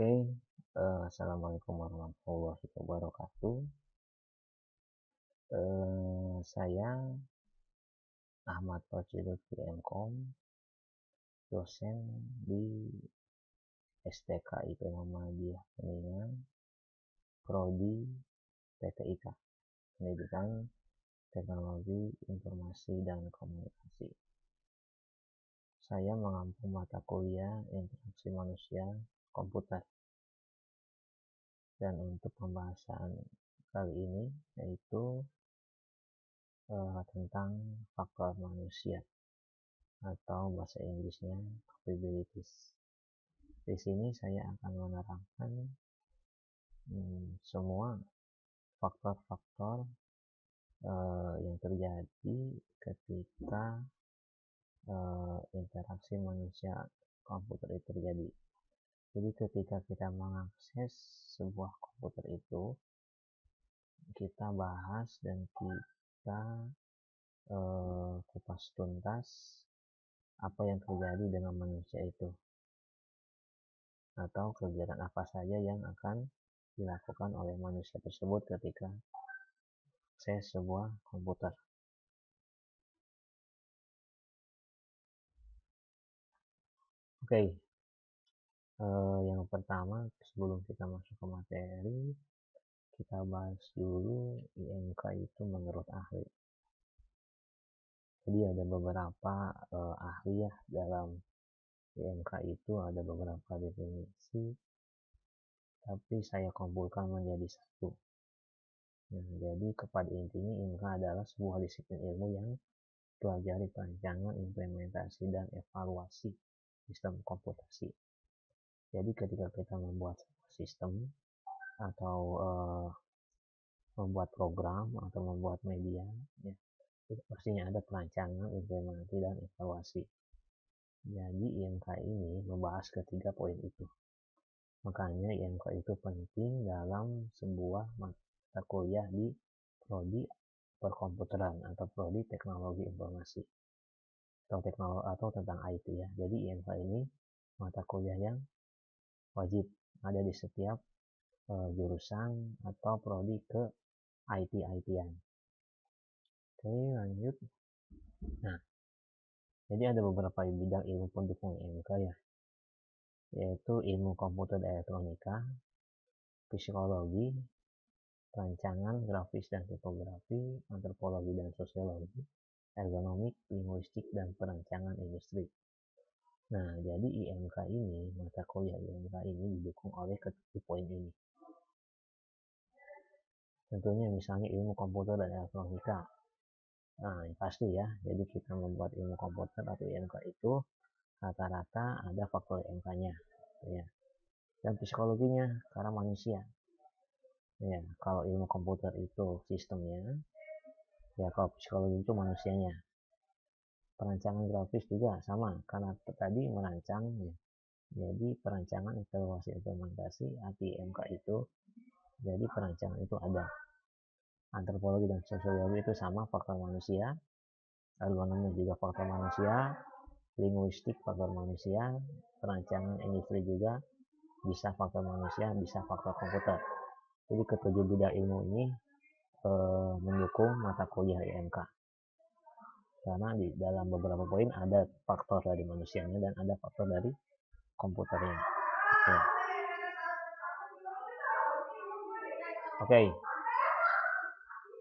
Oke, assalamualaikum warahmatullahi wabarakatuh. Saya Ahmad Fajrul MKom, dosen di STK IP Muhammadiyah Kuningan, Prodi PTIK, Pendidikan Teknologi Informasi dan Komunikasi. Saya mengampu mata kuliah Interaksi Manusia Komputer. Dan untuk pembahasan kali ini yaitu tentang faktor manusia atau bahasa Inggrisnya capabilities. Di sini saya akan menerangkan semua faktor-faktor yang terjadi ketika interaksi manusia komputer itu terjadi. Jadi ketika kita mengakses sebuah komputer itu, kita bahas dan kita kupas tuntas apa yang terjadi dengan manusia itu, atau kegiatan apa saja yang akan dilakukan oleh manusia tersebut ketika akses sebuah komputer. Oke, yang pertama sebelum kita masuk ke materi, kita bahas dulu IMK itu menurut ahli. Jadi ada beberapa ahli ya dalam IMK itu, ada beberapa definisi, tapi saya kumpulkan menjadi satu. Nah, jadi kepada intinya IMK adalah sebuah disiplin ilmu yang pelajari perancangan, implementasi, dan evaluasi sistem komputasi. Jadi ketika kita membuat sistem atau membuat program atau membuat media, ya, itu pastinya ada perancangan, implementasi, dan evaluasi. Jadi IMK ini membahas ketiga poin itu. Makanya IMK itu penting dalam sebuah mata kuliah di prodi perkomputeran atau prodi teknologi informasi atau teknologi atau tentang IT ya. Jadi IMK ini mata kuliah yang wajib ada di setiap jurusan atau prodi ke IT-an. Oke, lanjut. Nah, jadi ada beberapa bidang ilmu pendukung IMK ya, yaitu ilmu komputer dan elektronika, psikologi, perancangan grafis dan tipografi, antropologi dan sosiologi, ergonomik, linguistik, dan perancangan industri. Nah, jadi IMK ini, mata kuliah IMK ini didukung oleh ketiga poin ini. Tentunya misalnya ilmu komputer dan elektronika. Nah, pasti ya, jadi kita membuat ilmu komputer atau IMK itu rata-rata ada faktor IMK-nya. Ya. Dan psikologinya, karena manusia. Ya, kalau ilmu komputer itu sistemnya, ya kalau psikologi itu manusianya. Perancangan grafis juga sama, karena tadi merancang ya. Jadi perancangan, evaluasi, implementasi IMK itu, jadi perancangan itu ada. Antropologi dan sosiologi itu sama, faktor manusia. Ergonomi juga faktor manusia. Linguistik faktor manusia. Perancangan industri juga bisa faktor manusia, bisa faktor komputer. Jadi ketujuh bidang ilmu ini mendukung mata kuliah IMK. Karena di dalam beberapa poin ada faktor dari manusianya dan ada faktor dari komputernya. Oke.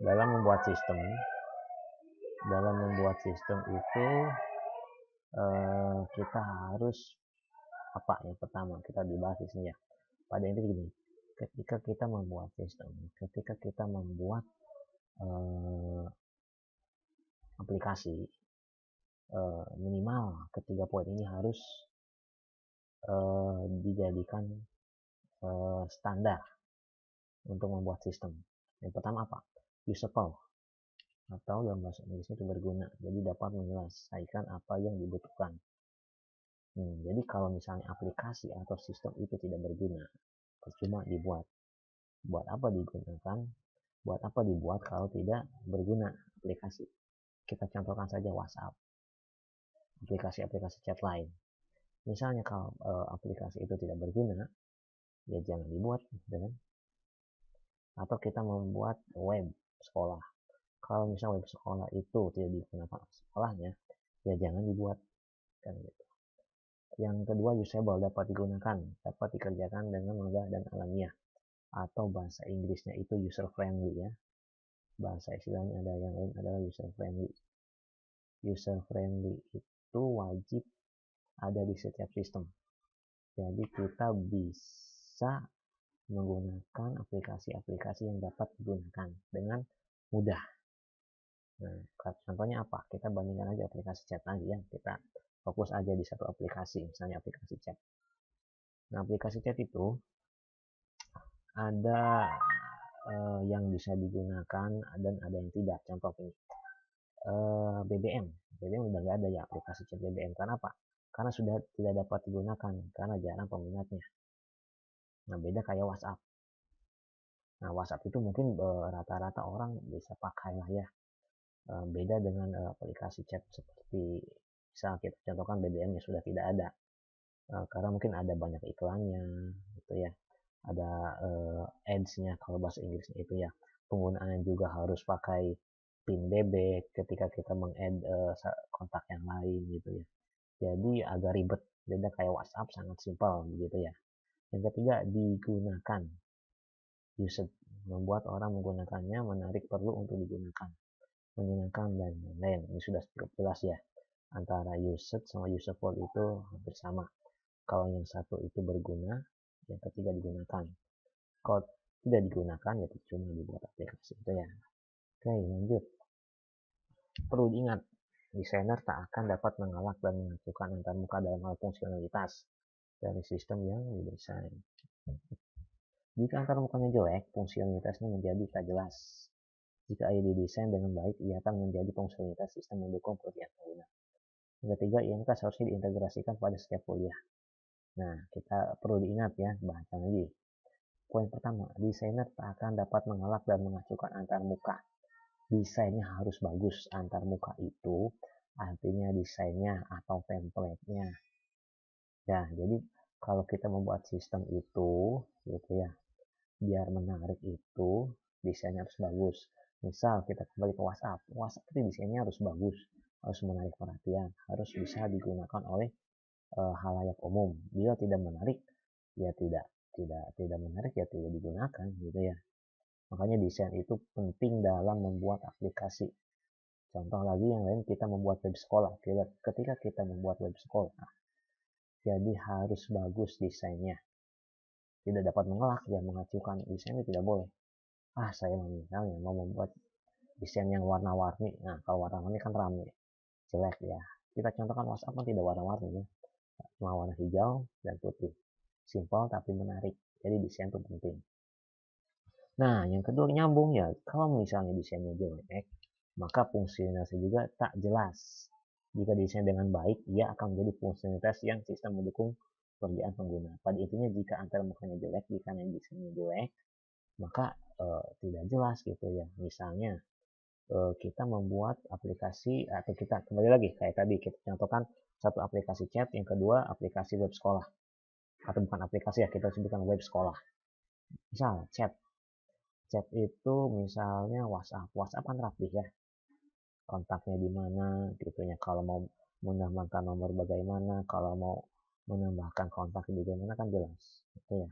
Dalam membuat sistem itu kita harus apa yang pertama kita dibahas di sini ya. Pada intinya gini, ketika kita membuat sistem, ketika kita membuat aplikasi, minimal ketiga poin ini harus dijadikan standar untuk membuat sistem. Yang pertama apa? Usable, atau dalam bahasa Inggrisnya itu berguna, jadi dapat menyelesaikan apa yang dibutuhkan. Jadi kalau misalnya aplikasi atau sistem itu tidak berguna, percuma dibuat. Buat apa digunakan? Buat apa dibuat kalau tidak berguna aplikasi? Kita contohkan saja WhatsApp, aplikasi-aplikasi chat lain. Misalnya kalau aplikasi itu tidak berguna, ya jangan dibuat dengan. Atau kita membuat web sekolah. Kalau misalnya web sekolah itu tidak digunakan sekolahnya, ya jangan dibuat, kan gitu. Yang kedua, usable, dapat digunakan, dapat dikerjakan dengan mudah dan alamiah, atau bahasa Inggrisnya itu user friendly ya. Bahasa istilahnya ada yang lain adalah user friendly. User friendly itu wajib ada di setiap sistem. Jadi kita bisa menggunakan aplikasi-aplikasi yang dapat digunakan dengan mudah. Nah, contohnya apa? Kita bandingkan aja aplikasi chat lagi ya. Kita fokus aja di satu aplikasi, misalnya aplikasi chat. Nah, aplikasi chat itu ada yang bisa digunakan dan ada yang tidak. Contoh ini, BBM udah nggak ada ya aplikasi chat BBM. Karena apa? Karena sudah tidak dapat digunakan karena jarang peminatnya. Nah, beda kayak WhatsApp. Nah, WhatsApp itu mungkin rata-rata orang bisa pakai lah ya. Beda dengan aplikasi chat seperti misal kita contohkan BBM yang sudah tidak ada. Karena mungkin ada banyak iklannya gitu ya. Ada ads-nya kalau bahasa Inggrisnya itu ya. Penggunaannya juga harus pakai PIN bebek ketika kita meng-add kontak yang lain gitu ya. Jadi agak ribet, beda kayak WhatsApp sangat simpel gitu ya. Yang ketiga, digunakan. Usage, membuat orang menggunakannya menarik, perlu untuk digunakan, menyenangkan dan lain-lain. Ini sudah cukup jelas ya. Antara usage sama useful itu hampir sama. Kalau yang satu itu berguna, yang ketiga digunakan. Kalau tidak digunakan ya cuma dibuat aplikasi itu ya. Oke, lanjut. Perlu diingat, desainer tak akan dapat mengalak dan mengacukan antarmuka dalam hal fungsionalitas dari sistem yang didesain. Jika antarmukanya jelek, fungsionalitasnya menjadi tak jelas. Jika ia didesain dengan baik, ia akan menjadi fungsionalitas sistem mendukung pekerjaan pengguna. Yang ketiga, IMK seharusnya diintegrasikan pada setiap kuliah. Nah, kita perlu diingat ya, bahasan lagi. Poin pertama, desainer tak akan dapat mengalak dan mengacukan antarmuka. Desainnya harus bagus. Antarmuka itu artinya desainnya atau template-nya. Ya, jadi kalau kita membuat sistem itu, gitu ya, biar menarik itu desainnya harus bagus. Misal kita kembali ke WhatsApp. WhatsApp itu desainnya harus bagus, harus menarik perhatian, harus bisa digunakan oleh halayak umum. Bila tidak menarik, ya tidak menarik ya tidak digunakan gitu ya. Makanya desain itu penting dalam membuat aplikasi. Contoh lagi yang lain, kita membuat web sekolah. Ketika kita membuat web sekolah, jadi harus bagus desainnya. Tidak dapat mengelak ya, mengacukan desainnya tidak boleh. Saya misalnya mau membuat desain yang warna-warni. Nah, kalau warna-warni kan rame, jelek ya. Kita contohkan WhatsApp kan tidak warna-warni ya. Cuma warna hijau dan putih. Simpel tapi menarik. Jadi desain itu penting. Nah, yang kedua nyambung ya. Kalau misalnya desainnya jelek, maka fungsionalitasnya juga tak jelas. Jika desain dengan baik, ia akan menjadi fungsionalitas yang sistem mendukung pekerjaan pengguna. Pada intinya jika antarmukanya jelek, jika desainnya jelek, maka tidak jelas gitu ya. Misalnya kita membuat aplikasi atau kita kembali lagi kayak tadi kita contohkan satu aplikasi chat, yang kedua aplikasi web sekolah atau bukan aplikasi ya, kita sebutkan web sekolah. Misal chat itu misalnya WhatsApp kan rapi ya, kontaknya di mana gitu ya. Kalau mau menambahkan nomor bagaimana, kalau mau menambahkan kontak di bagaimana kan jelas gitu ya.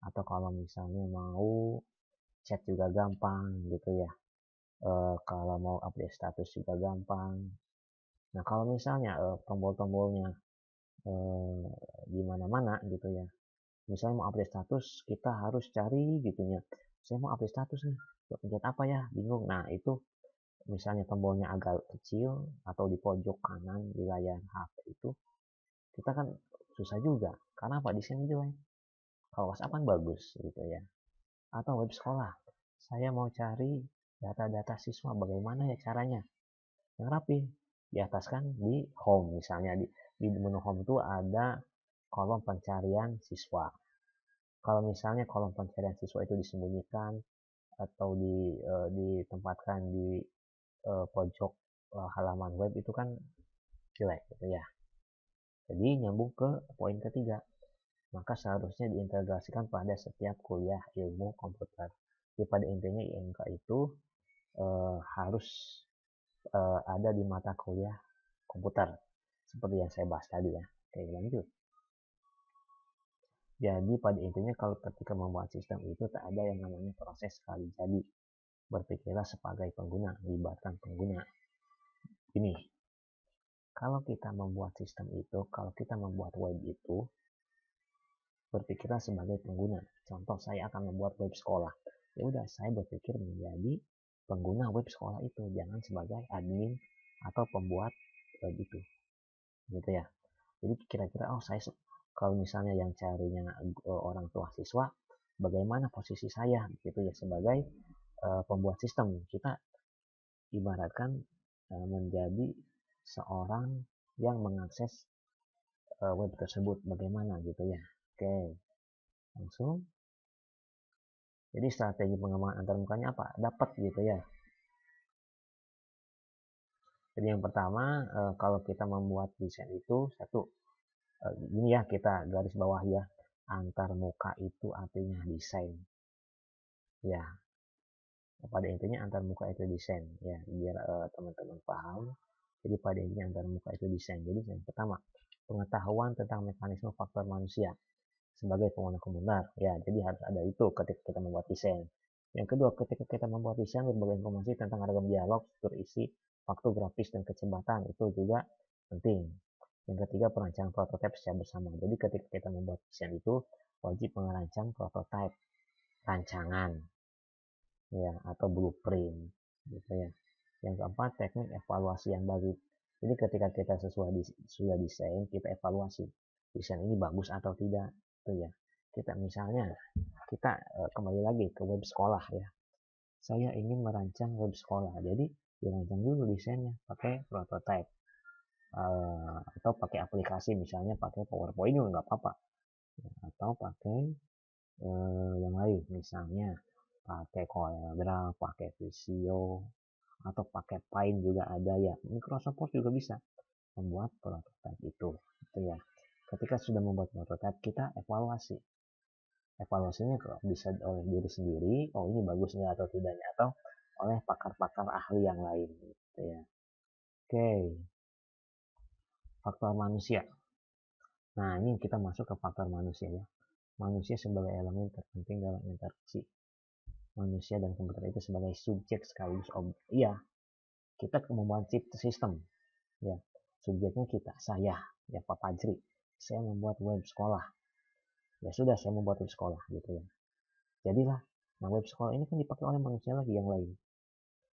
Atau kalau misalnya mau chat juga gampang gitu ya. Kalau mau update status juga gampang. Nah, kalau misalnya tombol-tombolnya di mana-mana gitu ya. Misalnya mau update status, kita harus cari gitu ya. Saya mau update status nih, pencet apa ya? Bingung. Nah, itu misalnya tombolnya agak kecil atau di pojok kanan di layar HP itu, kita kan susah juga. Karena apa? Di sini jelek. Kalau WhatsApp kan bagus gitu ya. Atau web sekolah. Saya mau cari data-data siswa, bagaimana ya caranya? Yang rapi. Di atas kan di home misalnya, di menu home itu ada kolom pencarian siswa. Kalau misalnya kolom pencarian siswa itu disembunyikan atau ditempatkan di pojok halaman web, itu kan jelek gitu ya. Jadi nyambung ke poin ketiga, maka seharusnya diintegrasikan pada setiap kuliah ilmu komputer. Jadi pada intinya IMK itu harus ada di mata kuliah komputer, seperti yang saya bahas tadi ya. Oke, lanjut. Jadi pada intinya kalau ketika membuat sistem itu tak ada yang namanya proses sekali jadi. Berpikirlah sebagai pengguna, libatkan pengguna. Ini, kalau kita membuat sistem itu, kalau kita membuat web itu, berpikirlah sebagai pengguna. Contoh, saya akan membuat web sekolah. Ya udah, saya berpikir menjadi pengguna web sekolah itu, jangan sebagai admin atau pembuat web itu. Gitu ya. Jadi kira-kira saya kalau misalnya yang carinya orang tua siswa, bagaimana posisi saya gitu ya sebagai pembuat sistem. Kita ibaratkan menjadi seorang yang mengakses web tersebut, bagaimana gitu ya. Oke, langsung. Jadi strategi pengembangan antarmukanya apa? Dapat gitu ya. Jadi yang pertama, kalau kita membuat desain itu, satu, ini ya kita garis bawah ya, antarmuka itu artinya desain. Ya, pada intinya antarmuka itu desain ya, biar teman-teman paham. Jadi pada intinya antarmuka itu desain. Jadi yang pertama, pengetahuan tentang mekanisme faktor manusia sebagai pengguna komputer. Ya, jadi harus ada itu ketika kita membuat desain. Yang kedua, ketika kita membuat desain, berbagai informasi tentang ragam dialog, struktur isi, faktografis, dan kecepatan itu juga penting. Yang ketiga, perancangan prototipe secara bersama. Jadi ketika kita membuat desain itu, wajib merancang prototipe, rancangan, ya, atau blueprint, gitu ya. Yang keempat, teknik evaluasi yang baik. Jadi ketika kita sudah desain, kita evaluasi desain ini bagus atau tidak, itu ya. Kita misalnya kita kembali lagi ke web sekolah ya. Saya ingin merancang web sekolah, jadi dirancang dulu desainnya pakai prototype atau pakai aplikasi, misalnya pakai PowerPoint juga nggak apa-apa, atau pakai yang lain, misalnya pakai CorelDRAW, pakai Visio, atau pakai Paint juga ada ya. Microsoft Word juga bisa membuat prototype itu ya. Ketika sudah membuat prototype, kita evaluasi. Evaluasinya bisa oleh diri sendiri, oh ini bagus nggak atau tidaknya, atau oleh pakar-pakar ahli yang lain gitu ya. Oke, faktor manusia. Nah, ini kita masuk ke faktor manusia ya. Manusia sebagai elemen terpenting dalam interaksi manusia dan komputer itu sebagai subjek sekaligus objek. Iya, kita membuat sistem ya, subjeknya kita, saya ya, Pak Fajri, saya membuat web sekolah. Ya sudah, saya membuat web sekolah gitu ya. Jadilah, nah web sekolah ini kan dipakai oleh manusia lagi yang lain,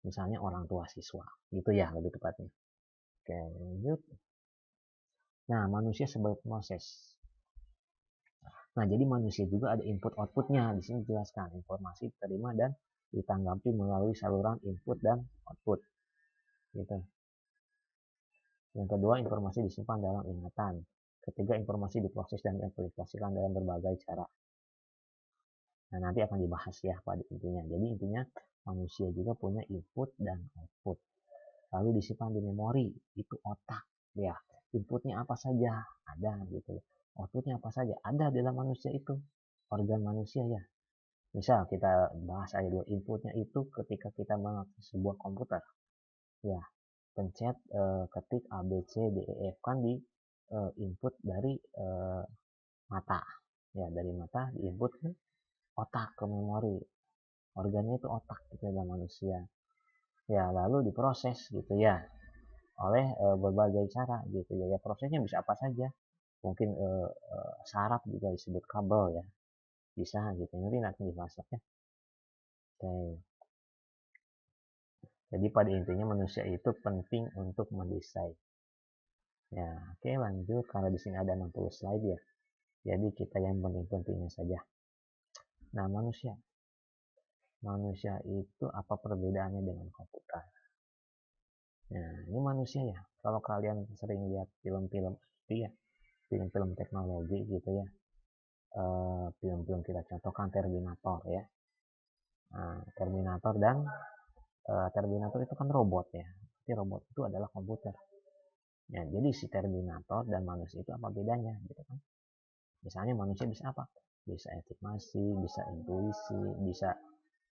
misalnya orang tua siswa gitu ya, lebih tepatnya. Oke, lanjut. Nah, manusia sebagai proses. Nah, jadi manusia juga ada input outputnya. Di sini dijelaskan informasi diterima dan ditanggapi melalui saluran input dan output gitu. Yang kedua, informasi disimpan dalam ingatan. Ketiga, informasi diproses dan diaplikasikan dalam berbagai cara. Nah, nanti akan dibahas ya pada intinya. Jadi intinya manusia juga punya input dan output. Lalu disimpan di memori, itu otak ya. Inputnya apa saja ada gitu. Outputnya apa saja ada dalam manusia itu. Organ manusia ya. Misal kita bahas aja dulu, inputnya itu ketika kita mengakses sebuah komputer. Ya, pencet ketik A B C D E F, kan di input dari mata. Ya, dari mata diinput ke otak, ke memori. Organnya itu otak gitu dalam manusia. Ya, lalu diproses gitu ya oleh berbagai cara gitu ya. Ya, prosesnya bisa apa saja. Mungkin saraf juga disebut kabel ya. Bisa gitu. Nanti dibahas ya. Oke. Jadi pada intinya manusia itu penting untuk mendesain. Ya, oke, lanjut. Karena di sini ada 60 slide ya. Jadi kita yang penting-pentingnya saja. Nah, manusia. Manusia itu apa perbedaannya dengan komputer? Nah, ini manusia ya. Kalau kalian sering lihat film-film itu ya, film-film teknologi gitu ya. Film-film kita contohkan Terminator ya. Nah, Terminator dan Terminator itu kan robot ya. Tapi robot itu adalah komputer. Ya, jadi si Terminator dan manusia itu apa bedanya gitu kan? Misalnya manusia bisa apa? Bisa estimasi, bisa intuisi, bisa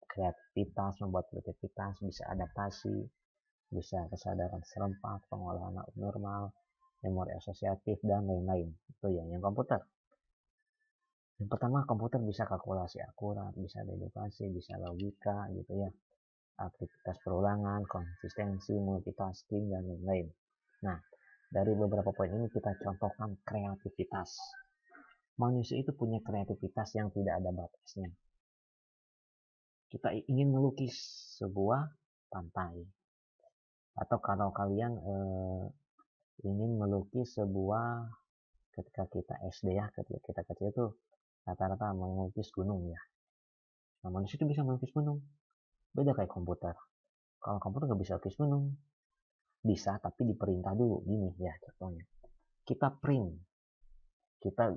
kreativitas, membuat kreativitas, bisa adaptasi, bisa kesadaran serempak, pengolahan abnormal, memori asosiatif, dan lain-lain. Itu ya, yang komputer. Yang pertama, komputer bisa kalkulasi akurat, bisa dedukasi, bisa logika, gitu ya. Aktivitas perulangan, konsistensi, multitasking, dan lain-lain. Nah, dari beberapa poin ini kita contohkan kreativitas. Manusia itu punya kreativitas yang tidak ada batasnya. Kita ingin melukis sebuah pantai, atau kalau kalian ingin melukis sebuah, ketika kita SD ya, ketika kita kecil itu rata-rata melukis gunung ya. Nah, manusia itu bisa melukis gunung, beda kayak komputer. Kalau komputer nggak bisa lukis gunung, bisa tapi diperintah dulu. Gini ya contohnya, kita print, kita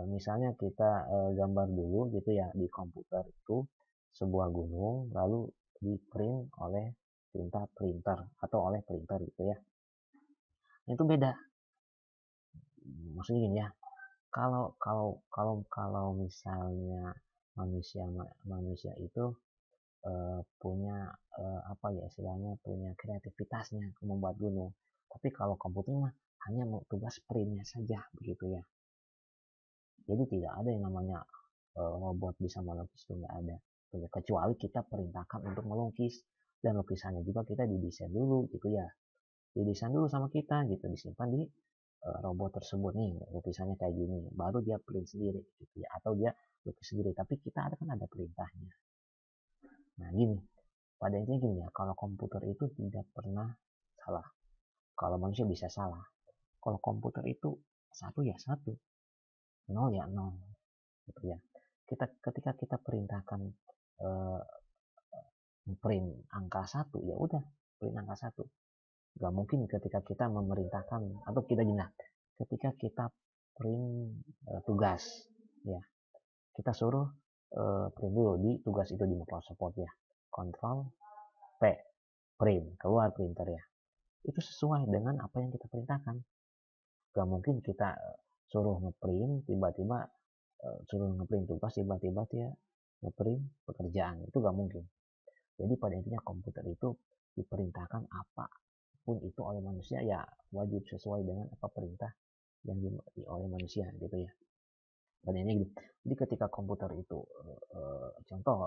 misalnya kita gambar dulu gitu ya di komputer itu sebuah gunung, lalu di print oleh tinta printer atau oleh printer gitu ya. Itu beda. Maksudnya gini ya, kalau misalnya manusia itu punya apa ya istilahnya, punya kreativitasnya membuat gunung, tapi kalau komputer mah hanya mau tugas printnya saja begitu ya. Jadi tidak ada yang namanya robot bisa melukis, itu nggak ada, kecuali kita perintahkan untuk melukis, dan lukisannya juga kita didesain dulu gitu ya, didesain dulu sama kita gitu, disimpan di robot tersebut. Nih lukisannya kayak gini, baru dia print sendiri gitu ya, atau dia lukis sendiri, tapi kita kan ada perintahnya. Nah gini, pada intinya gini ya, kalau komputer itu tidak pernah salah, kalau manusia bisa salah. Kalau komputer itu satu ya satu, nol ya nol gitu ya. Ketika kita perintahkan eh, print angka satu, ya udah print angka satu. Gak mungkin ketika kita memerintahkan, atau kita gini, ketika kita print tugas ya, kita suruh print dulu di tugas itu di Microsoft Word ya, Ctrl P, print, keluar printer ya, itu sesuai dengan apa yang kita perintahkan. Gak mungkin kita suruh ngeprint, tiba-tiba suruh ngeprint tugas, tiba-tiba dia ngeprint pekerjaan, itu gak mungkin. Jadi pada intinya komputer itu diperintahkan apapun itu oleh manusia ya wajib sesuai dengan apa perintah yang oleh manusia gitu ya. Pada intinya gitu. Jadi ketika komputer itu contoh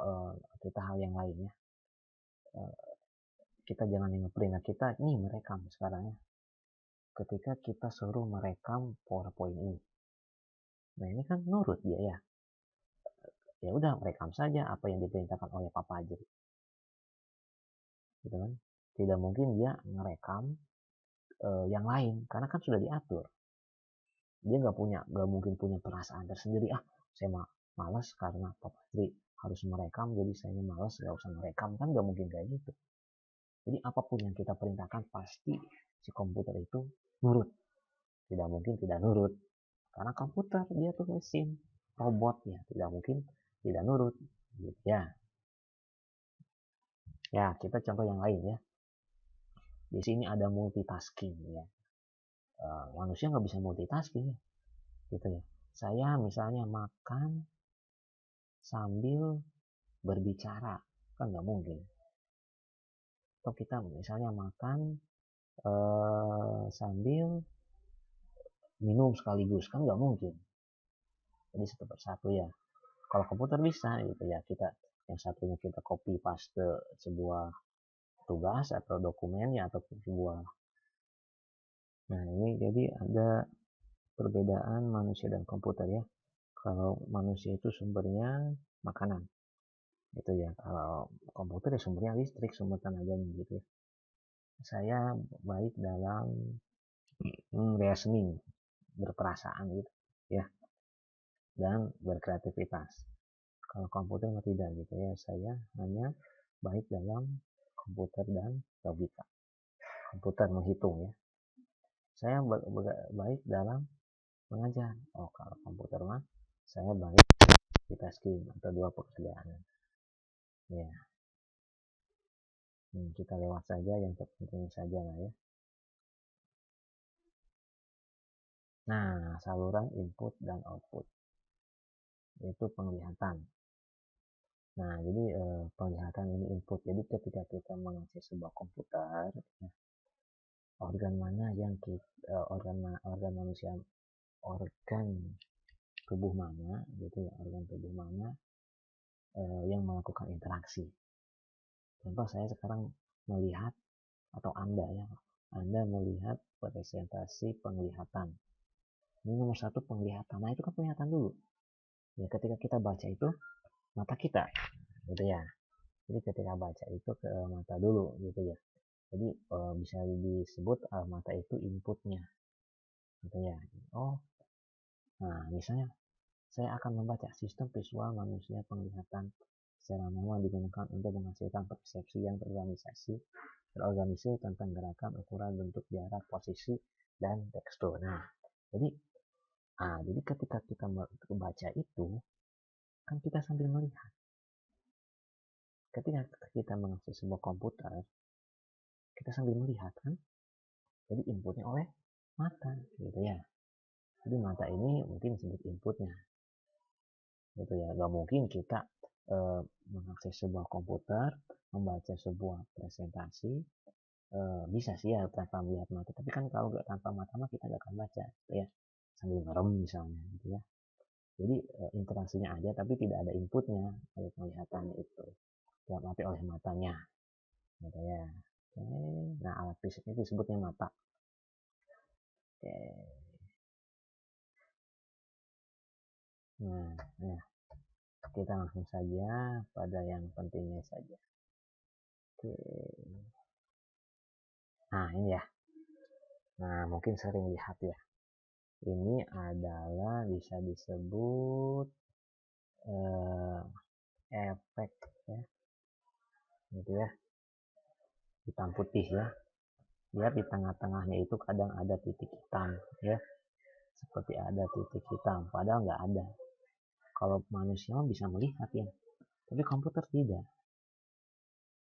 kita hal yang lain ya, kita jangan ngeprint, nah kita nih merekam sekarang ya. Ketika kita suruh merekam PowerPoint ini, nah ini kan nurut dia ya, ya udah merekam saja apa yang diperintahkan oleh Papa aja gitu kan. Tidak mungkin dia ngerekam yang lain karena kan sudah diatur. Dia nggak mungkin punya perasaan tersendiri, saya malas karena Papa Tri harus merekam jadi saya malas nggak usah merekam, kan nggak mungkin kayak gitu. Jadi apapun yang kita perintahkan pasti si komputer itu nurut, tidak mungkin tidak nurut, karena komputer dia tuh mesin, robot ya, tidak mungkin tidak nurut gitu ya. Ya kita contoh yang lain ya, di sini ada multitasking ya. Manusia nggak bisa multitasking ya gitu ya. Saya misalnya makan sambil berbicara, kan nggak mungkin. Atau kita misalnya makan sambil minum sekaligus, kan nggak mungkin. Jadi satu persatu ya. Kalau komputer bisa gitu ya, kita yang satunya kita copy paste sebuah tugas atau dokumen ya, atau sebuah. Nah ini jadi ada perbedaan manusia dan komputer ya. Kalau manusia itu sumbernya makanan gitu ya, kalau komputer ya sumbernya listrik, sumber tenaganya gitu ya. Saya baik dalam reasoning, berperasaan gitu ya, dan berkreativitas. Kalau komputer tidak gitu ya, saya hanya baik dalam komputer dan logika. Komputer menghitung ya, saya baik dalam mengajar. Kalau komputer mah saya baik multitasking atau dua pekerjaan ya. Kita lewat saja yang terpenting saja lah ya. Nah, saluran input dan output itu penglihatan. Nah, jadi penglihatan ini input. Jadi ketika kita mengakses sebuah komputer, organ mana yang organ manusia, organ tubuh mana, gitu ya, organ tubuh mana yang melakukan interaksi. Contoh saya sekarang melihat, atau Anda melihat presentasi penglihatan. Ini nomor satu penglihatan. Nah, itu kan penglihatan dulu. Ya, ketika kita baca itu mata kita, gitu ya. Jadi ketika baca itu ke mata dulu, gitu ya. Jadi bisa disebut mata itu inputnya, gitu ya. Nah misalnya saya akan membaca sistem visual manusia penglihatan secara normal digunakan untuk menghasilkan persepsi yang terorganisir tentang gerakan, ukuran, bentuk, jarak, posisi, dan tekstur. Nah, jadi ketika kita membaca itu, kan kita sambil melihat. Ketika kita mengakses sebuah komputer, kita sambil melihat kan, jadi inputnya oleh mata, gitu ya. Jadi mata ini mungkin disebut inputnya, gitu ya. Gak mungkin kita mengakses sebuah komputer, membaca sebuah presentasi, bisa sih ya tanpa melihat mata. Tapi kan kalau nggak tanpa mata mah kita nggak akan baca, gitu ya. Sambil merem misalnya, gitu ya. Jadi interaksinya ada, tapi tidak ada inputnya oleh penglihatannya itu, dalam arti oleh matanya, gitu ya. Oke. Nah, alat fisik itu disebutnya mata. Oke. Nah, kita langsung saja pada yang pentingnya saja. Oke. Nah, ini ya. Nah, mungkin sering lihat ya. Ini adalah bisa disebut efek ya. Gitu ya. Hitam putih ya. Lihat di tengah-tengahnya itu kadang ada titik hitam ya. Seperti ada titik hitam, padahal nggak ada. Kalau manusia bisa melihat ya, tapi komputer tidak.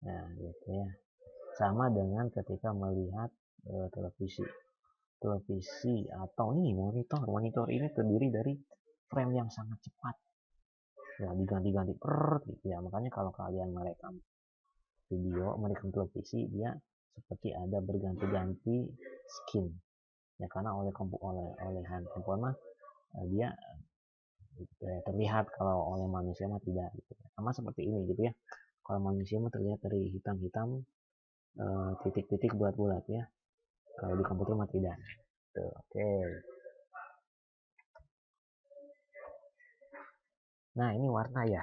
Nah, gitu ya. Sama dengan ketika melihat televisi atau nih monitor ini terdiri dari frame yang sangat cepat ya, diganti-ganti gitu ya. Makanya kalau kalian merekam video, merekam televisi, dia seperti ada berganti-ganti skin ya, karena oleh handphone mah dia terlihat, kalau oleh manusia mah tidak gitu. Sama seperti ini gitu ya, kalau manusia mah terlihat dari hitam-hitam, titik-titik bulat-bulat ya, kalau di komputer mah tidak. Tuh, oke. Nah, ini warna ya,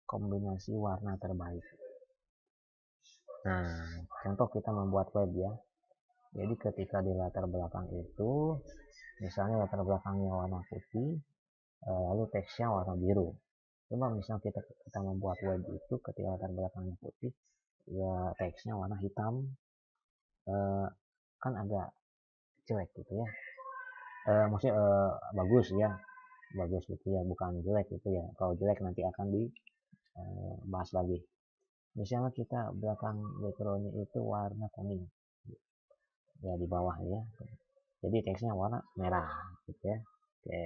kombinasi warna terbaik. Nah, contoh kita membuat web ya. Jadi ketika di latar belakang itu, misalnya latar belakangnya warna putih, lalu teksnya warna biru. Coba misalnya kita membuat web itu ketika latar belakangnya putih, ya teksnya warna hitam, kan agak jelek gitu ya. Maksudnya bagus ya, bagus gitu ya, bukan jelek gitu ya. Kalau jelek nanti akan dibahas lagi. Misalnya kita belakang backgroundnya itu warna kuning ya, di bawah ya, jadi teksnya warna merah gitu ya. Oke.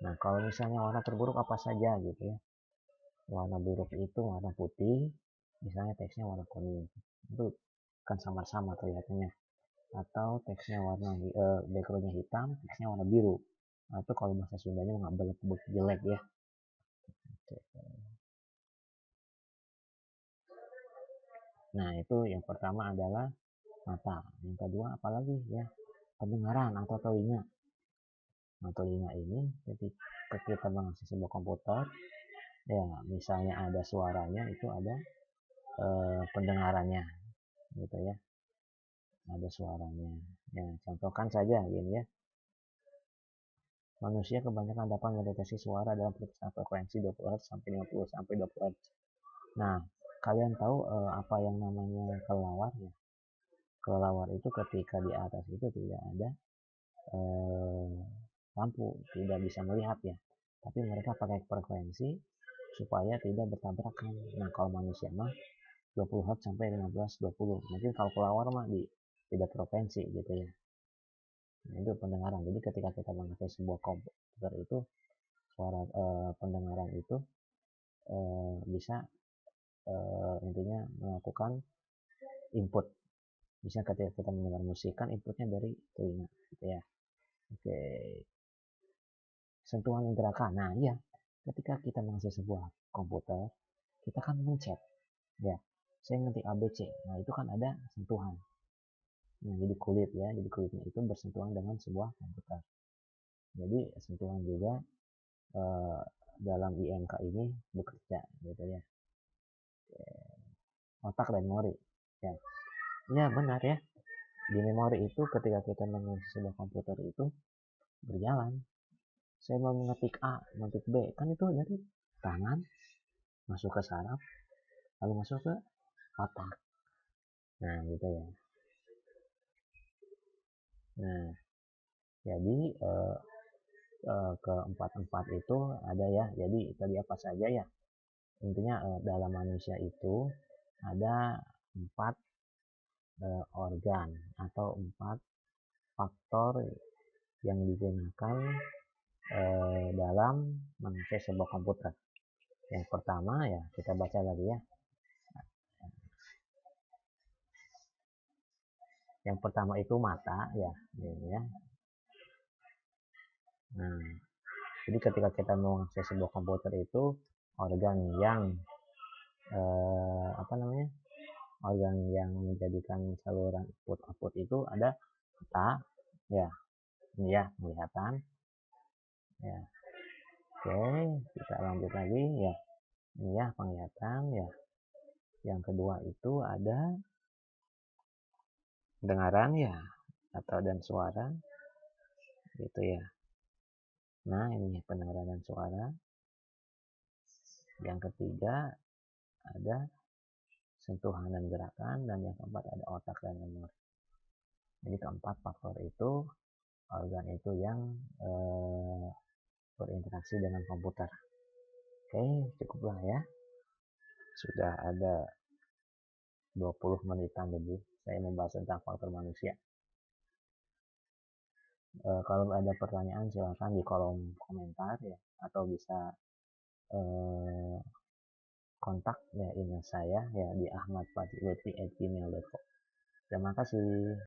Nah, kalau misalnya warna terburuk apa saja gitu ya, warna buruk itu warna putih, misalnya teksnya warna kuning, itu kan samar-samar kelihatannya. Atau teksnya warna backgroundnya hitam, teksnya warna biru, atau kalau bahasa Sundanya nggak belek jelek ya. Nah, itu yang pertama adalah mata. Yang kedua apalagi ya, pendengaran atau telinga. Nah, telinga ini ketika kita mengakses sebuah komputer ya, misalnya ada suaranya, itu ada pendengarannya gitu ya, ada suaranya ya. Contohkan saja gini ya, manusia kebanyakan dapat mendeteksi suara dalam frekuensi 20 Hz sampai 50 sampai 20 Hz. Nah, kalian tahu apa yang namanya kelelawar ya? Kelelawar itu ketika di atas itu tidak ada lampu, tidak bisa melihat ya, tapi mereka pakai frekuensi supaya tidak bertabrakan. Nah, kalau manusia mah 20 Hz sampai 15-20. Mungkin kalau kelelawar mah di beda provinsi gitu ya. Nah, itu pendengaran. Jadi ketika kita memakai sebuah komputer itu suara pendengaran itu bisa intinya melakukan input. Bisa ketika kita mendengar musik kan inputnya dari telinga gitu ya. Oke, sentuhan dan gerakan. Nah, iya, ketika kita mengasih sebuah komputer, kita kan mencet ya. Saya ngetik ABC. Nah, itu kan ada sentuhan. Nah, jadi kulit ya, jadi kulitnya itu bersentuhan dengan sebuah komputer. Jadi sentuhan juga dalam IMK ini bekerja gitu ya. Otak dan memori. Ya, ya benar ya. Di memori itu ketika kita mengisi sebuah komputer itu berjalan. Saya mau mengetik A, mengetik B, kan itu dari tangan masuk ke saraf, lalu masuk ke otak. Nah, gitu ya. Nah, jadi keempat-empat itu ada ya. Jadi tadi apa saja ya? Intinya dalam manusia itu ada 4 organ atau 4 faktor yang digunakan dalam memakai sebuah komputer. Yang pertama ya kita baca lagi ya. Yang pertama itu mata ya, ini ya. Nah, jadi ketika kita mengakses sebuah komputer itu organ yang apa namanya? Organ yang menjadikan saluran input output itu ada mata ya, ini ya penglihatan ya. Oke, kita lanjut lagi ya. Ini ya penglihatan ya. Yang kedua itu ada pendengaran ya, atau dan suara gitu ya. Nah, ini pendengaran dan suara. Yang ketiga ada sentuhan dan gerakan, dan yang keempat ada otak dan memori. Jadi keempat faktor itu organ itu yang berinteraksi dengan komputer. Oke, cukuplah ya. Sudah ada 20 menitan lebih saya membahas tentang faktor manusia. Kalau ada pertanyaan silakan di kolom komentar ya, atau bisa kontak ya email saya ya di ahmadfadilutfi@gmail.com. Terima kasih.